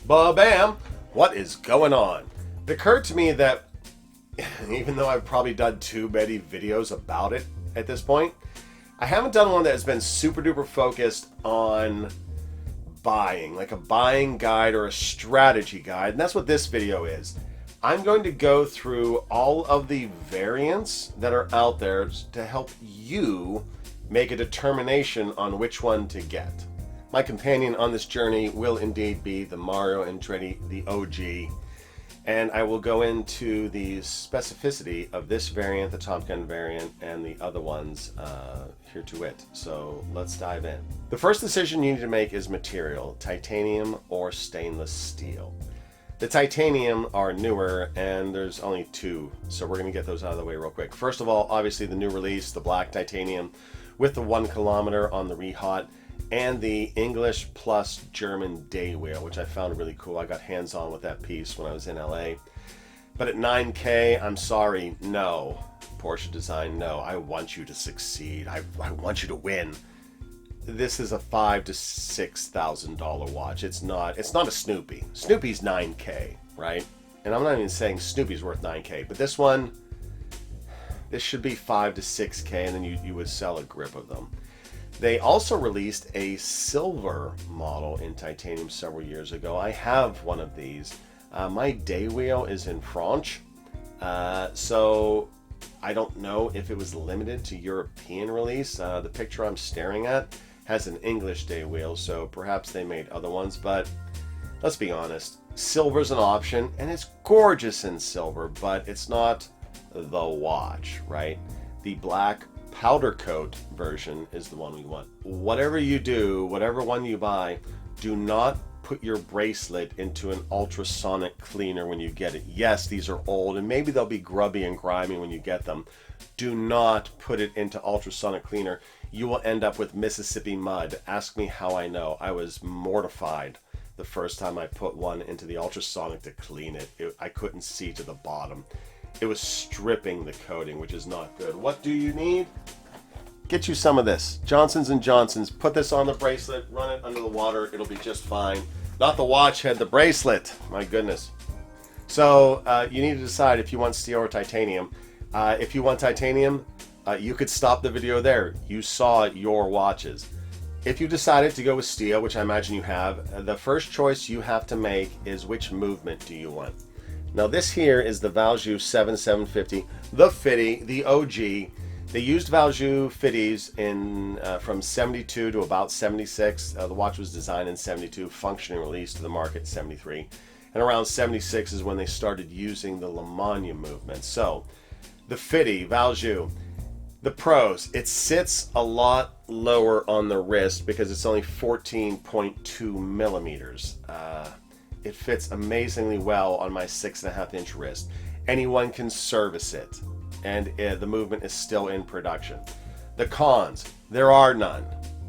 Ba-bam! What is going on? It occurred to me that even though I've probably done too many videos about it at this point, I haven't done one that has been super duper focused on buying, like a buying guide or a strategy guide, and that's what this video is. I'm going to go through all of the variants that are out there to help you make a determination on which one to get. My companion on this journey will indeed be the Mario Andretti, the OG, and I will go into the specificity of this variant, the Top Gun variant, and the other ones here to it. So let's dive in. The first decision you need to make is material, titanium or stainless steel. The titanium are newer, and there's only two, so we're going to get those out of the way real quick. First of all, obviously the new release, the black titanium with the 1 kilometer on the rehot, and the English plus German day wheel, which I found really cool. I got hands-on with that piece when I was in LA. But at 9K, I'm sorry, no. Porsche Design, no. I want you to succeed. I want you to win. This is a $5,000 to $6,000 watch. It's not a Snoopy. Snoopy's 9K, right? And I'm not even saying Snoopy's worth 9K, but this one, this should be 5 to 6K, and then you would sell a grip of them. They also released a silver model in titanium several years ago. I have one of these. My day wheel is in French, so I don't know if it was limited to European release. The picture I'm staring at has an English day wheel, so perhaps they made other ones, but let's be honest, silver's an option, and it's gorgeous in silver, but it's not the watch, right? The black powder coat version is the one we want. Whatever you do, whatever one you buy, do not put your bracelet into an ultrasonic cleaner when you get it. Yes, these are old and maybe they'll be grubby and grimy when you get them. Do not put it into ultrasonic cleaner. You will end up with Mississippi mud. Ask me how I know. I was mortified the first time I put one into the ultrasonic to clean it. I couldn't see to the bottom. It was stripping the coating, which is not good. What do you need? Get you some of this. Johnson's & Johnson's. Put this on the bracelet, run it under the water. It'll be just fine. Not the watch head, the bracelet. My goodness. So you need to decide if you want steel or titanium. If you want titanium, you could stop the video there. You saw your watches. If you decided to go with steel, which I imagine you have, the first choice you have to make is which movement do you want. Now this here is the Valjoux 7750, the Fitty, the OG. They used Valjoux Fitties in from 72 to about 76. The watch was designed in 72, functioning released to the market in 73. And around 76 is when they started using the Lemania movement. So the Fitty, Valjoux, the pros, it sits a lot lower on the wrist because it's only 14.2 millimeters. It fits amazingly well on my 6.5 inch wrist. Anyone can service it, and the movement is still in production. The cons, there are none.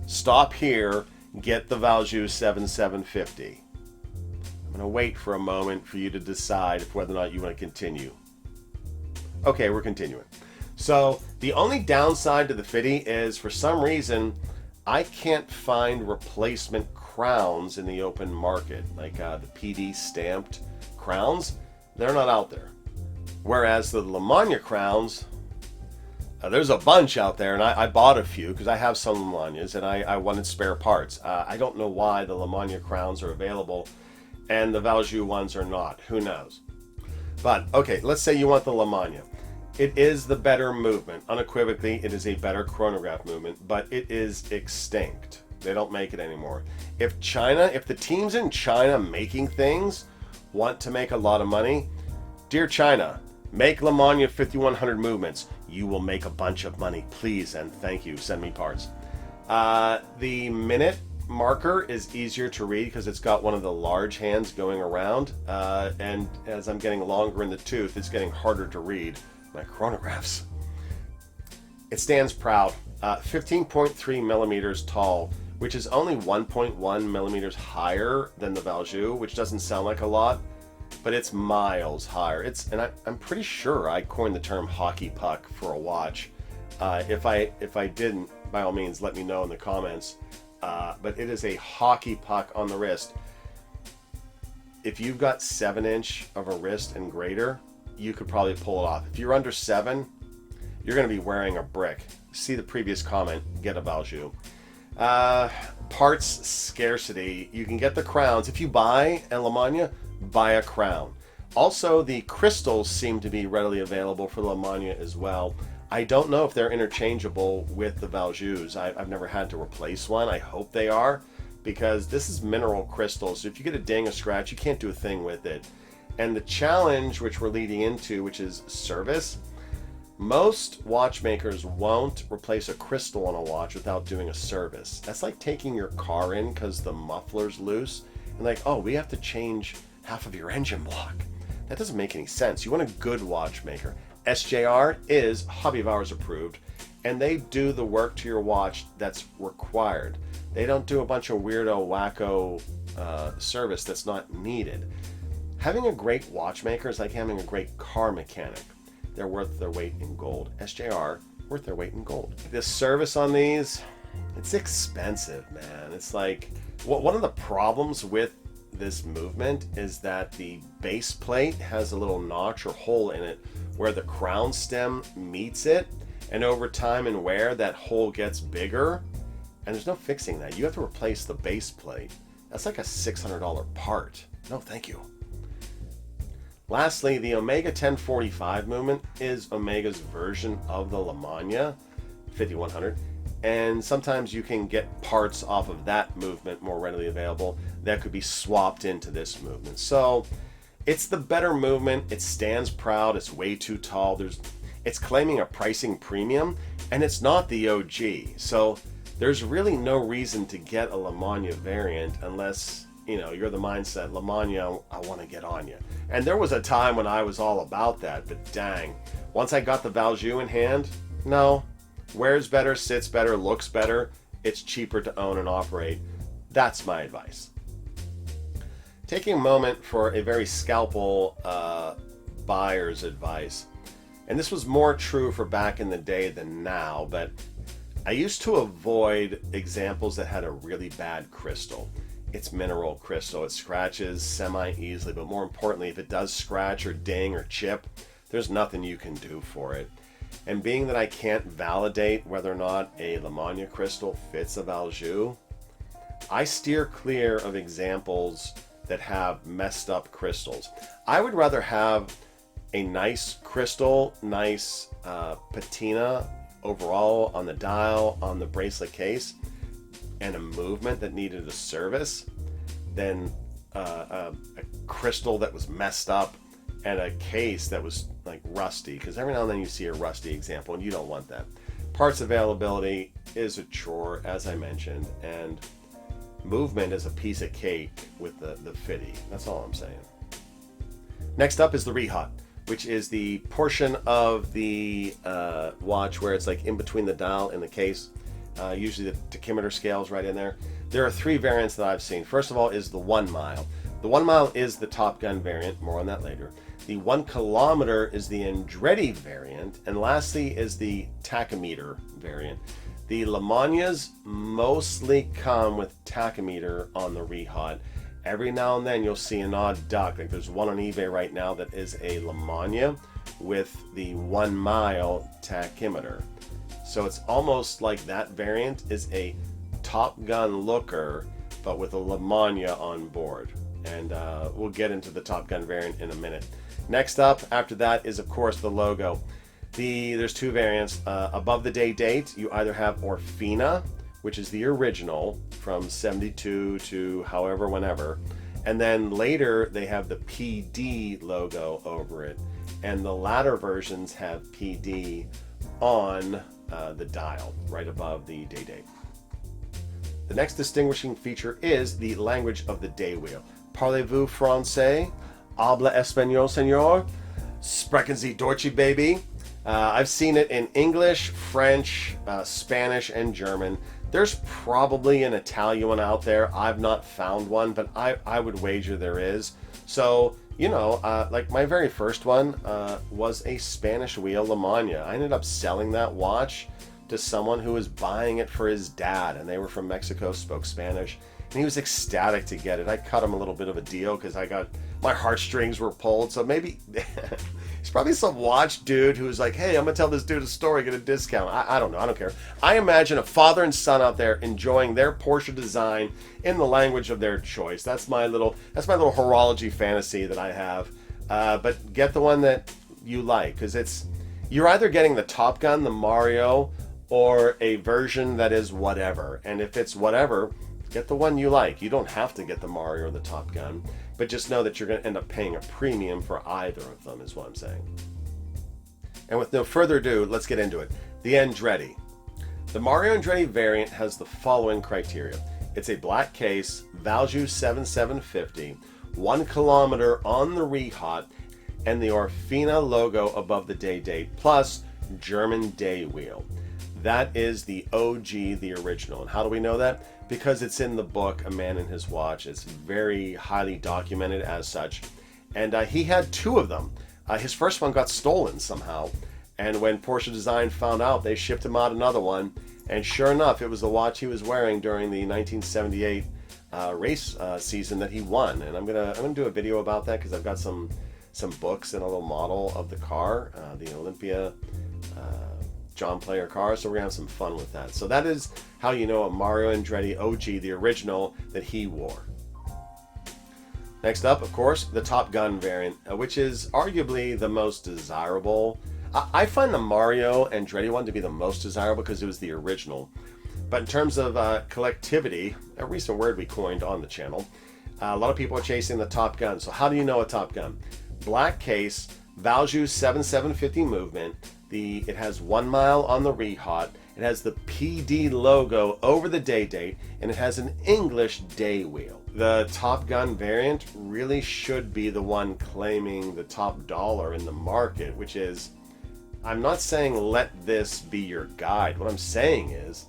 Stop here, get the Valjoux 7750. I'm going to wait for a moment for you to decide whether or not you want to continue. Okay, we're continuing. So the only downside to the Fitty is, for some reason, I can't find replacement crowns in the open market, like the PD stamped crowns. They're not out there. Whereas the Lemania crowns, there's a bunch out there, and I bought a few because I have some Lemanias and I wanted spare parts. I don't know why the Lemania crowns are available and the Valjoux ones are not. Who knows? But okay, let's say you want the Lemania. It is the better movement. Unequivocally, it is a better chronograph movement, but it is extinct. They don't make it anymore. If the teams in China making things want to make a lot of money, dear China, make Lemania 5100 movements. You will make a bunch of money, please, and thank you. Send me parts. The minute marker is easier to read because it's got one of the large hands going around, and as I'm getting longer in the tooth, it's getting harder to read my chronographs. It stands proud. 15.3 millimeters tall, which is only 1.1 millimeters higher than the Valjoux, which doesn't sound like a lot, but it's miles higher. I'm pretty sure I coined the term hockey puck for a watch. If I didn't, by all means, let me know in the comments. But it is a hockey puck on the wrist. if you've got 7-inch of a wrist and greater, you could probably pull it off. If you're under 7, you're going to be wearing a brick. See the previous comment, get a Valjoux. Parts scarcity. You can get the crowns. If you buy a LeMania, buy a crown. Also, the crystals seem to be readily available for LeMania as well. I don't know if they're interchangeable with the Valjouxs. I've never had to replace one. I hope they are, because this is mineral crystals. So if you get a ding, a scratch, you can't do a thing with it. And the challenge, which we're leading into, which is service, most watchmakers won't replace a crystal on a watch without doing a service. That's like taking your car in because the muffler's loose and like, oh, we have to change half of your engine block. That doesn't make any sense. You want a good watchmaker. SJR is Hobby of Hours approved, and they do the work to your watch that's required. They don't do a bunch of weirdo, wacko service that's not needed. Having a great watchmaker is like having a great car mechanic. They're worth their weight in gold. SJR, worth their weight in gold. The service on these, it's expensive, man. It's like, one of the problems with this movement is that the base plate has a little notch or hole in it where the crown stem meets it, and over time and wear, that hole gets bigger, and there's no fixing that. You have to replace the base plate. That's like a $600 part. No, thank you. Lastly, the Omega 1045 movement is Omega's version of the LeMania 5100, and sometimes you can get parts off of that movement more readily available that could be swapped into this movement. So it's the better movement. It stands proud. It's way too tall. It's claiming a pricing premium, and it's not the OG. So there's really no reason to get a LeMania variant unless, you know, you're the mindset, LeMania, I want to get on you. And there was a time when I was all about that, but dang, once I got the Valjoux in hand, no, wears better, sits better, looks better, it's cheaper to own and operate. That's my advice. Taking a moment for a very scalpel buyer's advice, and this was more true for back in the day than now, but I used to avoid examples that had a really bad crystal. It's mineral crystal. It scratches semi-easily, but more importantly, if it does scratch or ding or chip, there's nothing you can do for it. And being that I can't validate whether or not a LeMania crystal fits a Valjoux, I steer clear of examples that have messed up crystals. I would rather have a nice crystal, nice patina overall on the dial, on the bracelet case, and a movement that needed a service than a crystal that was messed up and a case that was like rusty, because every now and then you see a rusty example and you don't want that. Parts availability is a chore, as I mentioned, and movement is a piece of cake with the fitty. That's all I'm saying. Next up is the reissue, which is the portion of the watch where it's like in between the dial and the case. Usually the tachymeter scale is right in there. There are 3 variants that I've seen. First of all is the 1 mile. The 1 mile is the Top Gun variant, more on that later. The 1 kilometer is the Andretti variant, and lastly is the tachymeter variant. The LeManias mostly come with tachymeter on the reissue. Every now and then you'll see an odd duck. Like there's one on eBay right now that is a LeMania with the 1 mile tachymeter. So it's almost like that variant is a Top Gun looker, but with a LeMania on board. And we'll get into the Top Gun variant in a minute. Next up, after that, is of course the logo. There's 2 variants. Above the date, you either have Orfina, which is the original from 72 to however, whenever. And then later, they have the PD logo over it. And the latter versions have PD on the dial, right above the date. The next distinguishing feature is the language of the day wheel. Parlez-vous français? Habla español, señor? Sprechen Sie Deutsche, baby? I've seen it in English, French, Spanish, and German. There's probably an Italian one out there. I've not found one, but I would wager there is. So, you know, like my very first one was a Spanish wheel LeMania. I ended up selling that watch to someone who was buying it for his dad, and they were from Mexico, spoke Spanish, and he was ecstatic to get it. I cut him a little bit of a deal because my heartstrings were pulled. So maybe he's probably some watch dude who was like, hey, I'm gonna tell this dude a story, get a discount. I don't know, I don't care. I imagine a father and son out there enjoying their Porsche design in the language of their choice. That's my little horology fantasy that I have. But get the one that you like, because you're either getting the Top Gun, the Mario, or a version that is whatever. And if it's whatever, get the one you like. You don't have to get the Mario or the Top Gun, but just know that you're going to end up paying a premium for either of them, is what I'm saying. And with no further ado, let's get into it. The Andretti. The Mario Andretti variant has the following criteria. It's a black case, value 7750, 1 kilometer on the rehot, and the Orfina logo above the day date, plus German day wheel. That is the OG, the original. And how do we know that? Because it's in the book, A Man and His Watch. It's very highly documented as such. And he had 2 of them. His first one got stolen somehow. And when Porsche Design found out, they shipped him out another one. And sure enough, it was the watch he was wearing during the 1978 race season that he won. And I'm gonna do a video about that because I've got some books and a little model of the car, the Olympia John Player car, so we're gonna have some fun with that. So that is how you know a Mario Andretti OG, the original that he wore. Next up, of course, the Top Gun variant, which is arguably the most desirable. I find the Mario Andretti one to be the most desirable because it was the original. But in terms of collectivity, a recent word we coined on the channel, a lot of people are chasing the Top Gun. So how do you know a Top Gun? Black case, value 7750 movement. It has 1 mile on the rehot. It has the PD logo over the day date, and it has an English day wheel. The Top Gun variant really should be the one claiming the top dollar in the market, which is, I'm not saying let this be your guide. What I'm saying is,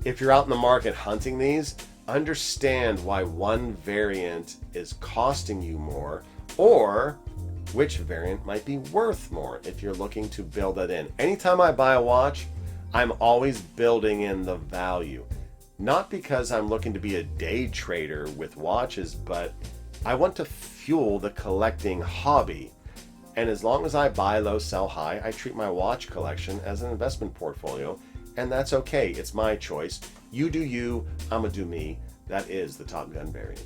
if you're out in the market hunting these, understand why one variant is costing you more, or which variant might be worth more if you're looking to build that in. Anytime I buy a watch, I'm always building in the value. Not because I'm looking to be a day trader with watches, but I want to fuel the collecting hobby. And as long as I buy low, sell high, I treat my watch collection as an investment portfolio, and that's okay. It's my choice. You do you, I'm gonna do me. That is the Top Gun variant.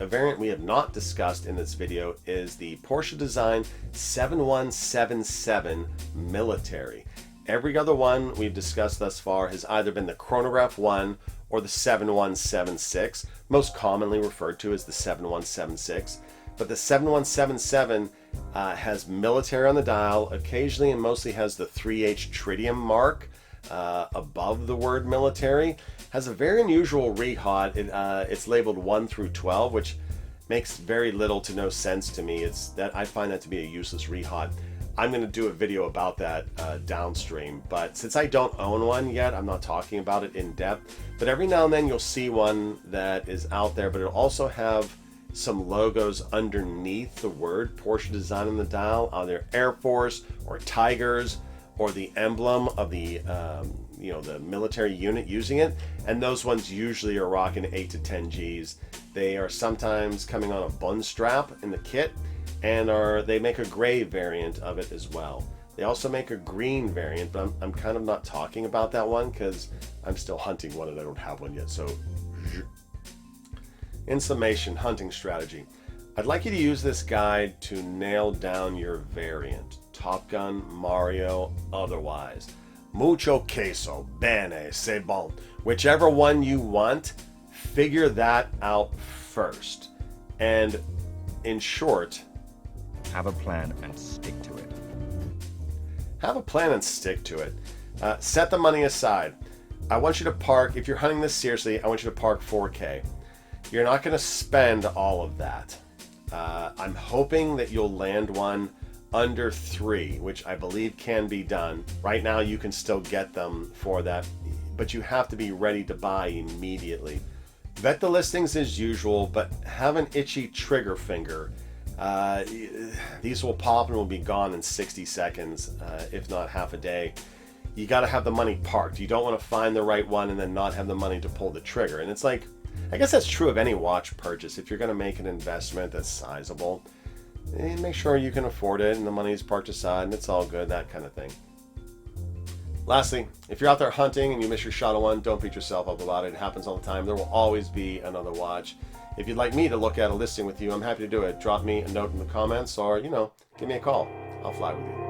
A variant we have not discussed in this video is the Porsche Design 7177 Military. Every other one we've discussed thus far has either been the Chronograph 1 or the 7176, most commonly referred to as the 7176. But the 7177 has military on the dial, occasionally and mostly has the 3H tritium mark above the word military. Has a very unusual rehot. It's labeled 1 through 12, which makes very little to no sense to me. I find that to be a useless rehot. I'm going to do a video about that downstream, but since I don't own one yet, I'm not talking about it in depth. But every now and then you'll see one that is out there, but it'll also have some logos underneath the word Porsche Design on the dial, either Air Force or Tigers, or the emblem of the the military unit using it, and those ones usually are rocking 8 to 10 G's. They are sometimes coming on a bun strap in the kit, and they make a gray variant of it as well. They also make a green variant, but I'm kind of not talking about that one because I'm still hunting one and I don't have one yet. So in summation, hunting strategy. I'd like you to use this guide to nail down your variant. Top Gun, Mario, otherwise. Mucho queso, bene, c'est bon. Whichever one you want, figure that out first. And in short, have a plan and stick to it. Have a plan and stick to it. Set the money aside. I want you to park, if you're hunting this seriously, I want you to park 4K. You're not going to spend all of that. I'm hoping that you'll land one under 3, which I believe can be done. Right now you can still get them for that, but you have to be ready to buy immediately. Vet the listings as usual, but have an itchy trigger finger. These will pop and will be gone in 60 seconds, if not half a day. You got to have the money parked. You don't want to find the right one and then not have the money to pull the trigger. And it's like I guess that's true of any watch purchase. If you're going to make an investment that's sizable, make sure you can afford it and the money's parked aside and it's all good, that kind of thing. Lastly, if you're out there hunting and you miss your shot of one, don't beat yourself up about it. It happens all the time. There will always be another watch. If you'd like me to look at a listing with you, I'm happy to do it. Drop me a note in the comments or, give me a call. I'll fly with you.